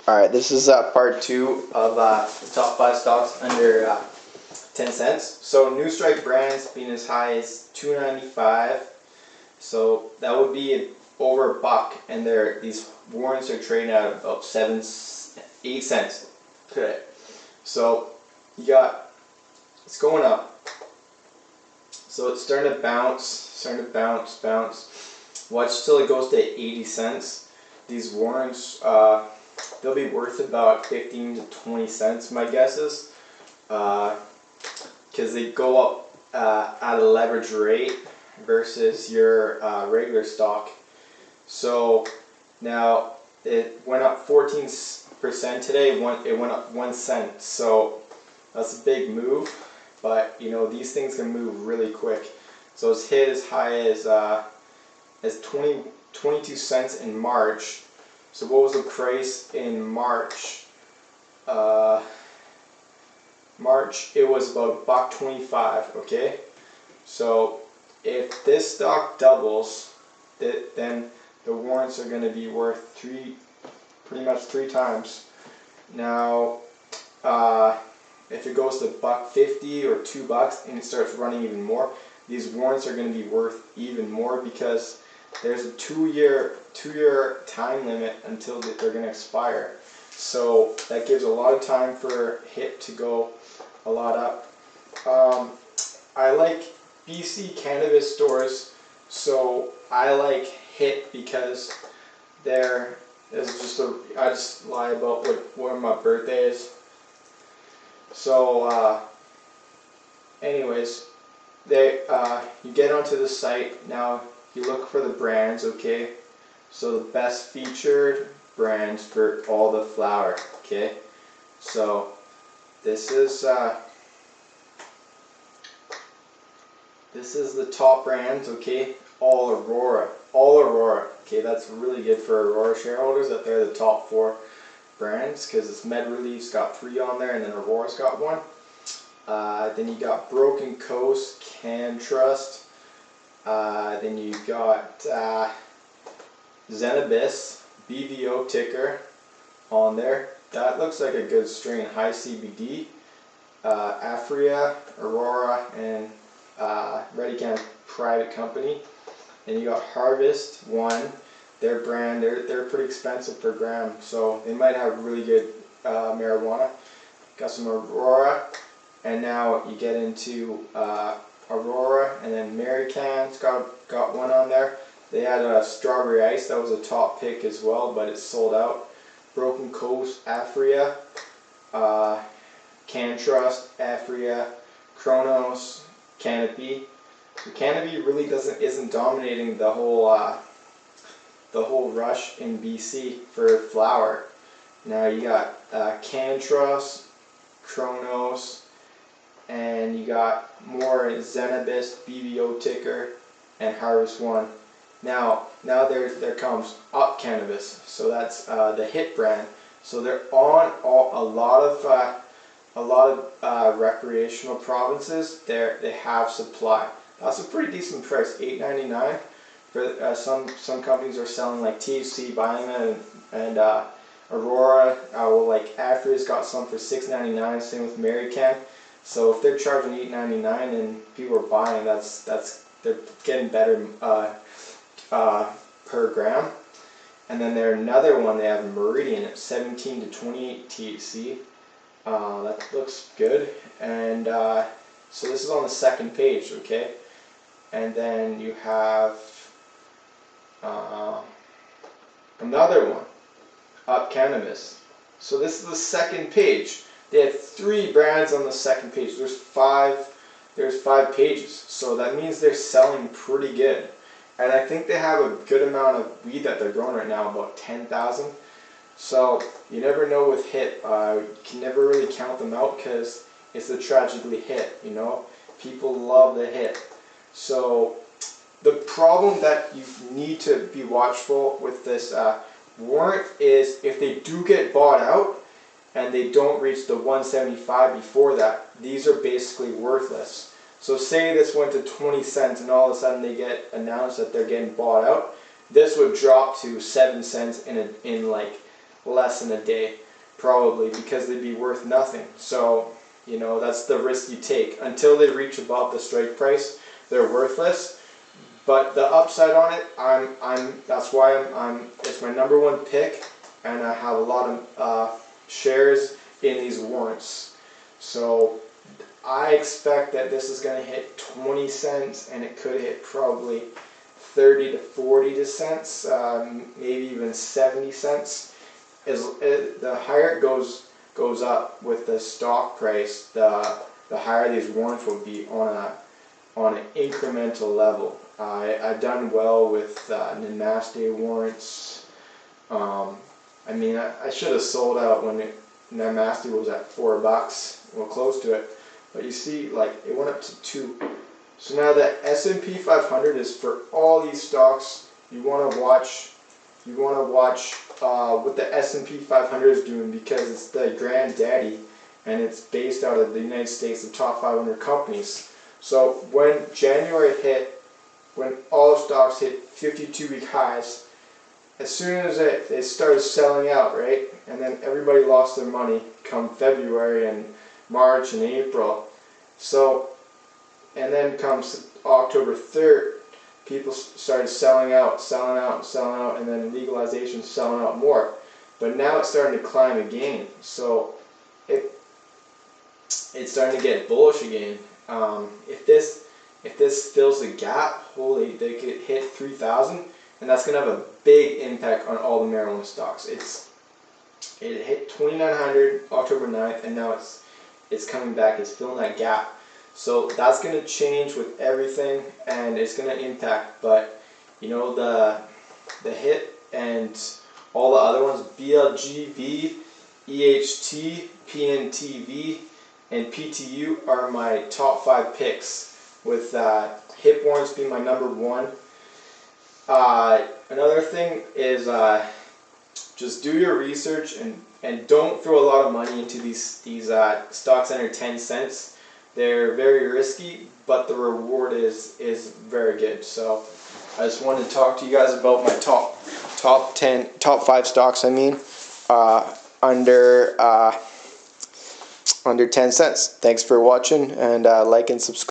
Alright, this is part 2 of the top 5 stocks under 10 cents. So new strike brands being as high as $2.95. So that would be over a buck, and these warrants are trading at about 8 cents today. So you got, it's going up. So it's starting to bounce, bounce. Watch till it goes to 80 cents. These warrants, they'll be worth about 15 to 20 cents, my guess is, because they go up at a leverage rate versus your regular stock. So now it went up 14% today. It went up 1 cent. So that's a big move. But you know, these things can move really quick. So it's hit as high as 22 cents in March. So what was the price in March? March, it was about $1.25. Okay, so if this stock doubles, then the warrants are going to be worth pretty much three times. Now, if it goes to $1.50 or $2 and it starts running even more, these warrants are going to be worth even more, because there's a two-year time limit until they're going to expire. So that gives a lot of time for HIT to go a lot up. I like BC cannabis stores, so I like HIT because I just lie about when my birthday is. So anyways, you get onto the site. Now you look for the brands, okay? So the best featured brands for all the flour, okay? So this is the top brands, okay? All Aurora, okay? That's really good for Aurora shareholders, that they're the top 4 brands, because it's MedRelief's got 3 on there, and then Aurora's got 1. Then you got Broken Coast, CanTrust. Then you got Zenabis, BVO ticker on there. That looks like a good strain, high CBD. Afria, Aurora, and Redecan private company. Then you got Harvest One, their brand. They're pretty expensive per gram, so they might have really good marijuana. Got some Aurora, and now you get into Aurora, and then Marican's got one on there. They had a strawberry ice, that was a top pick as well, but it's sold out. Broken Coast, Afria, CanTrust, Afria, Kronos, Canopy. So Canopy really isn't dominating the whole rush in BC for flour. Now you got CanTrust, Kronos, and you got more Zenabis, BVO ticker, and Harvest One. Now there comes Up Cannabis. So that's the HIT brand. So they're on a lot of recreational provinces. They have supply. That's a pretty decent price, $8.99. For some companies are selling like THC, buying them, and Aurora. Like Afria's got some for $6.99. Same with Marican. So if they're charging $8.99 and people are buying, they're getting better per gram. And then there's another one, they have Meridian at 17 to 28 THC. That looks good. And so this is on the second page, okay? And then you have another one, Up Cannabis. So this is the second page. They had 3 brands on the second page. There's 5 pages. So that means they're selling pretty good. And I think they have a good amount of weed that they're growing right now, about 10,000. So you never know with HIT. You can never really count them out, because it's a tragically HIT, you know. People love the HIT. So the problem that you need to be watchful with this warrant is if they do get bought out and they don't reach the 175 before that, these are basically worthless. So say this went to 20 cents and all of a sudden they get announced that they're getting bought out, this would drop to 7 cents in less than a day, probably, because they'd be worth nothing. So, you know, that's the risk you take. Until they reach above the strike price, they're worthless. But the upside on it, that's why it's my #1 pick, and I have a lot of shares in these warrants. So I expect that this is going to hit 20 cents, and it could hit probably 30 to 40 cents, maybe even 70 cents. The higher it goes up with the stock price, the higher these warrants will be on an incremental level. I've done well with Namaste warrants. I mean, I should have sold out when Namaste was at $4, well, close to it. But you see, like, it went up to 2. So now the S&P 500 is for all these stocks. You want to watch what the S&P 500 is doing, because it's the granddaddy, and it's based out of the United States, the top 500 companies. So when January hit, when all the stocks hit 52-week highs, as soon as it started selling out, right, and then everybody lost their money come February and March and April. So, and then comes October 3rd, people started selling out, and then legalization selling out more. But now it's starting to climb again. So it's starting to get bullish again. If this fills the gap, holy, they could hit 3,000, and that's gonna have a big impact on all the marijuana stocks. It hit 2,900 October 9th, and now it's coming back. It's filling that gap. So that's gonna change with everything, and it's gonna impact. But you know, the hit and all the other ones, BLGV, EHT, PNTV, and PTU are my top 5 picks, with hip warrants being my #1. Another thing is just do your research, and don't throw a lot of money into these stocks under 10 cents. They're very risky, but the reward is very good. So I just wanted to talk to you guys about my top 5 stocks. I mean, under 10 cents. Thanks for watching, and like and subscribe.